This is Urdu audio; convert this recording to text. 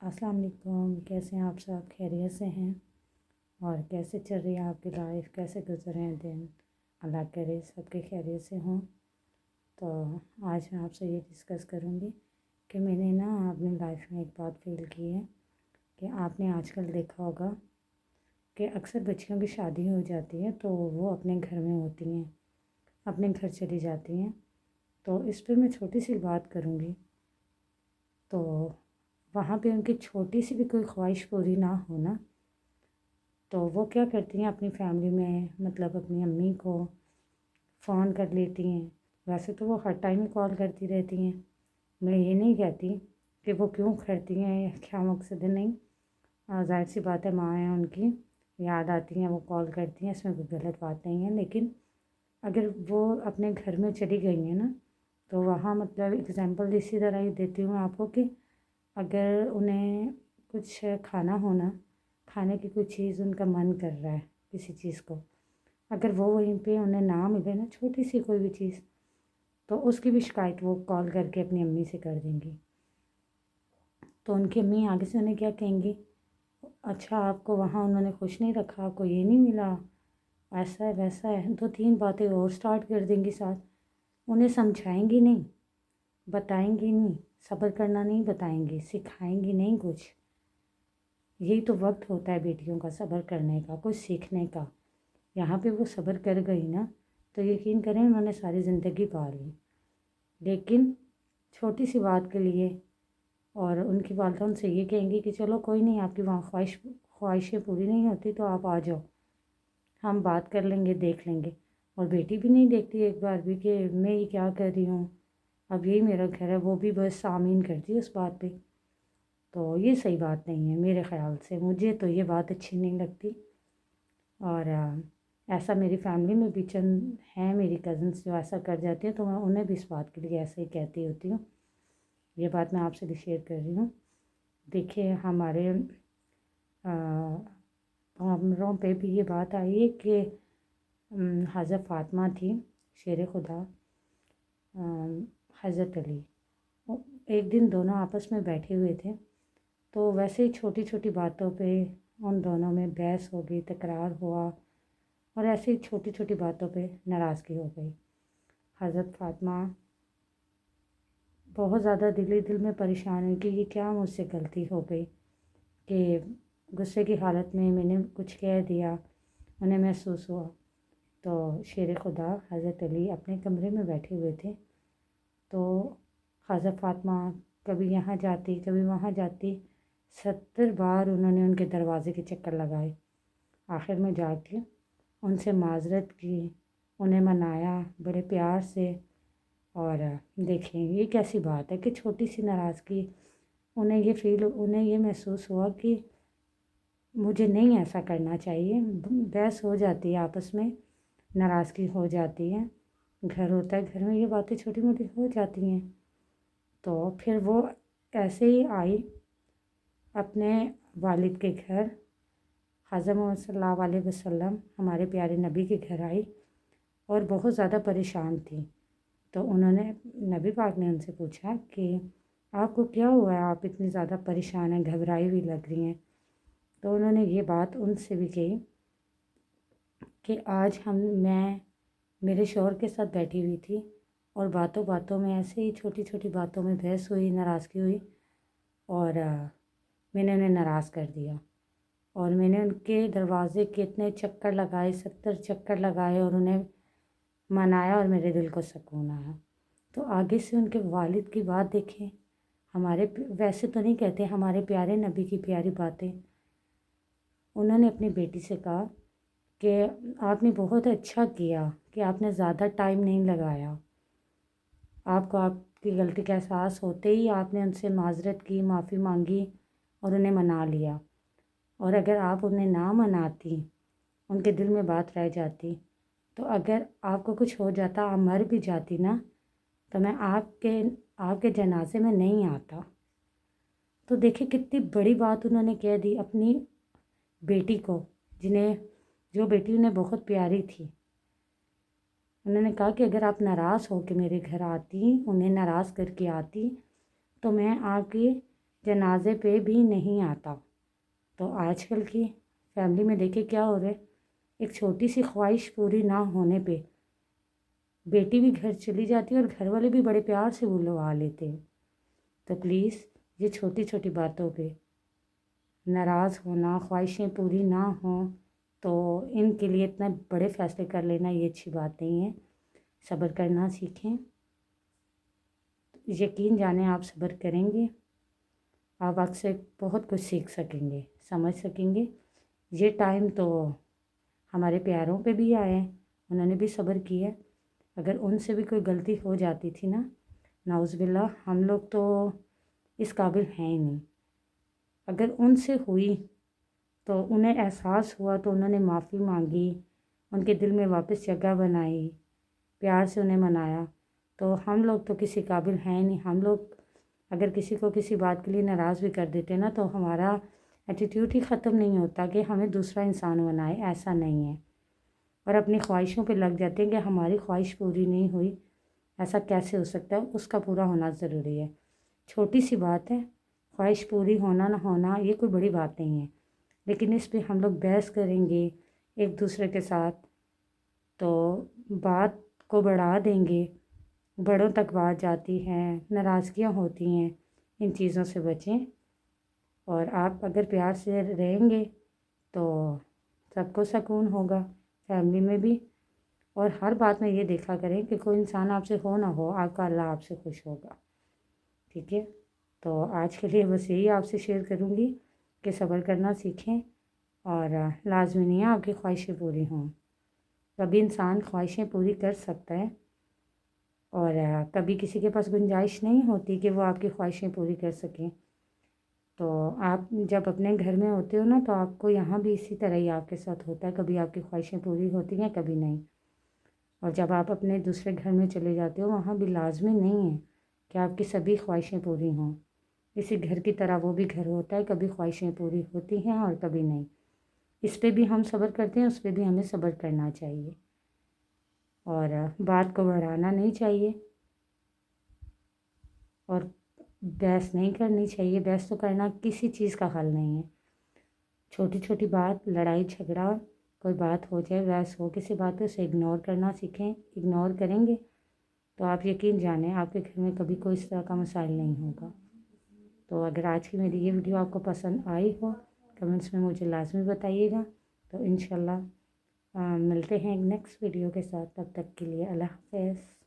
السلام علیکم، کیسے ہیں آپ سب؟ خیریت سے ہیں؟ اور کیسے چل رہی ہے آپ کی لائف؟ کیسے گزر رہے ہیں دن؟ اللہ کرے سب کے خیریت سے ہوں۔ تو آج میں آپ سے یہ ڈسکس کروں گی کہ میں نے اپنی لائف میں ایک بات فیل کی ہے کہ آپ نے آج کل دیکھا ہوگا کہ اکثر بچیوں کی شادی ہو جاتی ہے تو وہ اپنے گھر میں ہوتی ہیں، اپنے گھر چلی جاتی ہیں۔ تو اس پہ میں چھوٹی سی بات کروں گی۔ تو وہاں پہ ان کی چھوٹی سی بھی کوئی خواہش پوری نہ ہونا تو وہ کیا کرتی ہیں، اپنی فیملی میں مطلب اپنی امی کو فون کر لیتی ہیں۔ ویسے تو وہ ہر ٹائم کال کرتی رہتی ہیں، میں یہ نہیں کہتی کہ وہ کیوں کرتی ہیں یا کیا مقصد ہے، نہیں، ظاہر سی بات ہے، ماں ہیں ان کی، یاد آتی ہیں وہ کال کرتی ہیں، اس میں کوئی غلط بات نہیں ہے۔ لیکن اگر وہ اپنے گھر میں چلی گئی ہیں نا تو وہاں مطلب اگزامپل اسی طرح ہی دیتی ہوں آپ کو کہ اگر انہیں کچھ کھانے کی کوئی چیز ان کا من کر رہا ہے کسی چیز کو، اگر وہ وہیں پہ انہیں نہ ملے نا چھوٹی سی کوئی بھی چیز، تو اس کی بھی شکایت وہ کال کر کے اپنی امی سے کر دیں گی۔ تو ان کی امی آگے سے انہیں کیا کہیں گی، اچھا آپ کو وہاں انہوں نے خوش نہیں رکھا، آپ کو یہ نہیں ملا، ایسا ہے ویسا ہے، 2-3 باتیں اور سٹارٹ کر دیں گی ساتھ۔ انہیں سمجھائیں گی نہیں، بتائیں گی نہیں، صبر کرنا نہیں بتائیں گی، سکھائیں گی نہیں کچھ۔ یہی تو وقت ہوتا ہے بیٹیوں کا، صبر کرنے کا، کچھ سیکھنے کا۔ یہاں پہ وہ صبر کر گئی نا تو یقین کریں انہوں نے ساری زندگی پا لی۔ لیکن چھوٹی سی بات کے لیے، اور ان کی والدہ ان سے یہ کہیں گی کہ چلو کوئی نہیں، آپ کی وہاں خواہشیں پوری نہیں ہوتی تو آپ آ جاؤ، ہم بات کر لیں گے، دیکھ لیں گے۔ اور بیٹی بھی نہیں دیکھتی ایک بار بھی کہ میں یہ کیا کر رہی ہوں، اب یہی میرا گھر ہے، وہ بھی بس آمین کرتی ہے اس بات پہ۔ تو یہ صحیح بات نہیں ہے میرے خیال سے، مجھے تو یہ بات اچھی نہیں لگتی۔ اور ایسا میری فیملی میں بھی چند ہیں میری کزنس جو ایسا کر جاتی ہیں، تو میں انہیں بھی اس بات کے لیے ایسے ہی کہتی ہوتی ہوں۔ یہ بات میں آپ سے بھی شیئر کر رہی ہوں۔ دیکھیے ہمارے عمروں پہ بھی یہ بات آئی ہے کہ حضرت فاطمہ تھی، شیر خدا، حضرت علی، ایک دن دونوں آپس میں بیٹھے ہوئے تھے تو ویسے ہی چھوٹی چھوٹی باتوں پہ ان دونوں میں بحث ہو گئی، تکرار ہوا، اور ایسے ہی چھوٹی چھوٹی باتوں پہ ناراضگی ہو گئی۔ حضرت فاطمہ بہت زیادہ دل میں پریشان ہوئی کہ یہ کیا مجھ سے غلطی ہو گئی کہ غصے کی حالت میں نے کچھ کہہ دیا، انہیں محسوس ہوا۔ تو شیر خدا حضرت علی اپنے کمرے میں بیٹھے ہوئے تھے تو حضرت فاطمہ کبھی یہاں جاتی کبھی وہاں جاتی، 70 بار انہوں نے ان کے دروازے کے چکر لگائے۔ آخر میں جا کے ان سے معذرت کی، انہیں منایا بڑے پیار سے۔ اور دیکھیں یہ کیسی بات ہے کہ چھوٹی سی ناراضگی، انہیں یہ محسوس ہوا کہ مجھے نہیں ایسا کرنا چاہیے۔ بحث ہو جاتی ہے آپس میں، ناراضگی ہو جاتی ہے، گھر ہوتا ہے، گھر میں یہ باتیں چھوٹی موٹی ہو جاتی ہیں۔ تو پھر وہ ایسے ہی آئی اپنے والد کے گھر، حضرت محمد صلی اللہ علیہ وسلم ہمارے پیارے نبی کے گھر آئی اور بہت زیادہ پریشان تھی۔ تو انہوں نے نبی پاک نے ان سے پوچھا کہ آپ کو کیا ہوا ہے، آپ اتنی زیادہ پریشان ہیں، گھبرائی ہوئی لگ رہی ہیں۔ تو انہوں نے یہ بات ان سے بھی کہی کہ آج میں میرے شوہر کے ساتھ بیٹھی ہوئی تھی اور باتوں باتوں میں ایسے ہی چھوٹی چھوٹی باتوں میں بحث ہوئی، ناراضگی ہوئی، اور میں نے انہیں ناراض کر دیا، اور میں نے ان کے دروازے کے اتنے چکر لگائے، 70 چکر لگائے، اور انہیں منایا، اور میرے دل کو سکون آیا۔ تو آگے سے ان کے والد کی بات دیکھیں، ویسے تو نہیں کہتے، ہمارے پیارے نبی کی پیاری باتیں۔ انہوں نے اپنی بیٹی سے کہا کہ آپ نے بہت اچھا کیا کہ آپ نے زیادہ ٹائم نہیں لگایا، آپ کو آپ کی غلطی کا احساس ہوتے ہی آپ نے ان سے معذرت کی، معافی مانگی اور انہیں منا لیا۔ اور اگر آپ انہیں نہ مناتی، ان کے دل میں بات رہ جاتی، تو اگر آپ کو کچھ ہو جاتا، آپ مر بھی جاتی نا، تو میں آپ کے جنازے میں نہیں آتا۔ تو دیکھیں کتنی بڑی بات انہوں نے کہہ دی اپنی بیٹی کو، جو بیٹی انہیں بہت پیاری تھی۔ انہوں نے کہا کہ اگر آپ ناراض ہو کے میرے گھر آتی، انہیں ناراض کر کے آتی، تو میں آپ کے جنازے پہ بھی نہیں آتا۔ تو آج کل کی فیملی میں دیکھیں کیا ہو رہا ہے، ایک چھوٹی سی خواہش پوری نہ ہونے پہ بیٹی بھی گھر چلی جاتی ہے اور گھر والے بھی بڑے پیار سے بلوا لیتے ہیں۔ تو پلیز یہ چھوٹی چھوٹی باتوں پہ ناراض ہونا، خواہشیں پوری نہ ہوں تو ان کے لیے اتنے بڑے فیصلے کر لینا یہ اچھی بات نہیں ہے۔ صبر کرنا سیکھیں، یقین جانیں آپ صبر کریں گے آپ وقت سے بہت کچھ سیکھ سکیں گے، سمجھ سکیں گے۔ یہ ٹائم تو ہمارے پیاروں پہ بھی آئے ہیں، انہوں نے بھی صبر کیا۔ اگر ان سے بھی کوئی غلطی ہو جاتی تھی نا، نعوذ باللہ، ہم لوگ تو اس قابل ہیں ہی نہیں۔ اگر ان سے ہوئی تو انہیں احساس ہوا تو انہوں نے معافی مانگی، ان کے دل میں واپس جگہ بنائی، پیار سے انہیں منایا۔ تو ہم لوگ تو کسی قابل ہیں نہیں۔ ہم لوگ اگر کسی کو کسی بات کے لیے ناراض بھی کر دیتے نا تو ہمارا ایٹیٹیوڈ ہی ختم نہیں ہوتا کہ ہمیں دوسرا انسان بنائے، ایسا نہیں ہے۔ اور اپنی خواہشوں پہ لگ جاتے ہیں کہ ہماری خواہش پوری نہیں ہوئی، ایسا کیسے ہو سکتا ہے، اس کا پورا ہونا ضروری ہے۔ چھوٹی سی بات ہے، خواہش پوری ہونا نہ ہونا یہ کوئی بڑی بات نہیں ہے، لیکن اس پہ ہم لوگ بحث کریں گے ایک دوسرے کے ساتھ تو بات کو بڑھا دیں گے، بڑوں تک بات جاتی ہے، ناراضگیاں ہوتی ہیں۔ ان چیزوں سے بچیں، اور آپ اگر پیار سے رہیں گے تو سب کو سکون ہوگا، فیملی میں بھی۔ اور ہر بات میں یہ دیکھا کریں کہ کوئی انسان آپ سے ہو نہ ہو، آپ کا اللہ آپ سے خوش ہوگا، ٹھیک ہے؟ تو آج کے لیے بس یہی آپ سے شیئر کروں گی کہ صبر کرنا سیکھیں، اور لازمی نہیں ہے آپ کی خواہشیں پوری ہوں۔ کبھی انسان خواہشیں پوری کر سکتا ہے، اور کبھی کسی کے پاس گنجائش نہیں ہوتی کہ وہ آپ کی خواہشیں پوری کر سکیں۔ تو آپ جب اپنے گھر میں ہوتے ہو نا تو آپ کو یہاں بھی اسی طرح ہی آپ کے ساتھ ہوتا ہے، کبھی آپ کی خواہشیں پوری ہوتی ہیں، کبھی نہیں۔ اور جب آپ اپنے دوسرے گھر میں چلے جاتے ہو وہاں بھی لازمی نہیں ہے کہ آپ کی سبھی خواہشیں پوری ہوں۔ اسی گھر کی طرح وہ بھی گھر ہوتا ہے، کبھی خواہشیں پوری ہوتی ہیں اور کبھی نہیں۔ اس پہ بھی ہم صبر کرتے ہیں، اس پہ بھی ہمیں صبر کرنا چاہیے، اور بات کو بڑھانا نہیں چاہیے، اور بحث نہیں کرنی چاہیے۔ بحث تو کرنا کسی چیز کا حل نہیں ہے۔ چھوٹی چھوٹی بات، لڑائی جھگڑا، کوئی بات ہو جائے، بحث ہو کسی بات پہ، اسے اگنور کرنا سیکھیں۔ اگنور کریں گے تو آپ یقین جانیں آپ کے گھر میں کبھی کوئی اس طرح کا مسائل نہیں ہوگا۔ تو اگر آج کی میری یہ ویڈیو آپ کو پسند آئی ہو، کمنٹس میں مجھے لازمی بتائیے گا۔ تو انشاءاللہ ملتے ہیں ایک نیکسٹ ویڈیو کے ساتھ، تب تک کے لیے اللہ حافظ۔